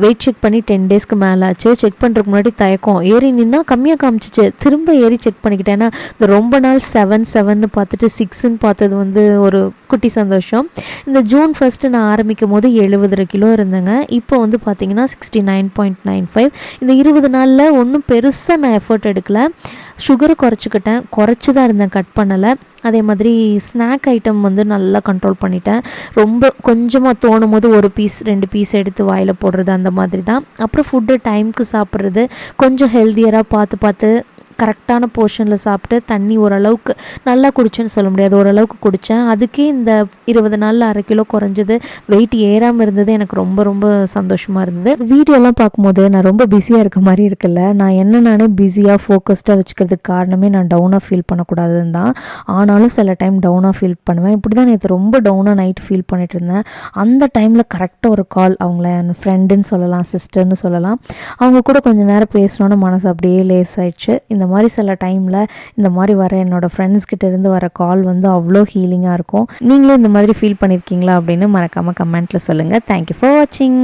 Weight check பண்ணி 10 டேஸ்க்கு மேலே ஆச்சு. செக் பண்ணுறதுக்கு முன்னாடி தயக்கம், ஏறி நின்னா கம்மியாக காமிச்சிச்சு. திரும்ப ஏறி செக் பண்ணிக்கிட்டேன். ஏன்னா இந்த ரொம்ப நாள் 7 பார்த்துட்டு 6ன்னு பார்த்தது வந்து ஒரு குட்டி சந்தோஷம். இந்த ஜூன் 1 நான் ஆரம்பிக்கும் போது 70 கிலோ இருந்தேங்க. இப்போ வந்து பார்த்தீங்கன்னா 69.95. இந்த 20 நாளில் ஒன்றும் பெருசாக நான் எஃபர்ட் எடுக்கலை. சுகரை குறைச்சிக்கிட்டேன், குறைச்சி தான் இருந்தேன், கட் பண்ணலை. அதே மாதிரி ஸ்நாக் ஐட்டம் வந்து நல்லா கண்ட்ரோல் பண்ணிட்டேன். ரொம்ப கொஞ்சமாக தோணும் போது 1 பீஸ் 2 பீஸ் எடுத்து வாயில் போடுறது அந்த மாதிரி தான். அப்புறம் ஃபுட்டு டைமுக்கு சாப்பிட்றது, கொஞ்சம் ஹெல்த்தியராக பார்த்து கரெக்டான போர்ஷனில் சாப்பிட்டு, தண்ணி ஓரளவுக்கு நல்லா குடிச்சேன்னு சொல்ல முடியாது, ஓரளவுக்கு குடித்தேன். அதுக்கே இந்த 20 நாளில் 1/2 கிலோ குறைஞ்சது. வெயிட் ஏறாமல் இருந்தது. எனக்கு ரொம்ப ரொம்ப சந்தோஷமாக இருந்தது. வீடியோலாம் பார்க்கும்போது நான் ரொம்ப பிஸியாக இருக்க மாதிரி இருக்குல்ல. நான் நானே பிஸியாக ஃபோக்கஸ்டாக வச்சுக்கிறதுக்கு காரணமே நான் டவுனாக ஃபீல் பண்ணக்கூடாதுன்னு தான். ஆனாலும் சில டைம் டவுனாக ஃபீல் பண்ணுவேன். இப்படி தான் நேற்று ரொம்ப டவுனாக நைட்டு ஃபீல் பண்ணிட்டு இருந்தேன். அந்த டைமில் கரெக்டாக ஒரு கால், அவங்கள என் ஃப்ரெண்டுன்னு சொல்லலாம், சிஸ்டர்னு சொல்லலாம். அவங்க கூட கொஞ்சம் நேரம் பேசணுன்னு மனசு அப்படியே லேஸ் ஆயிடுச்சு. இந்த மாதிரி சில டைமில் இந்த மாதிரி வர என்னோடய ஃப்ரெண்ட்ஸ்கிட்ட இருந்து வர கால் வந்து அவ்வளோ ஹீலிங்காக இருக்கும். நீங்களும் இந்த மாதிரி ஃபீல் பண்ணியிருக்கீங்களா அப்படின்னு மறக்காமல் கமெண்ட்டில் சொல்லுங்கள். தேங்க்யூ ஃபார் வாட்சிங்.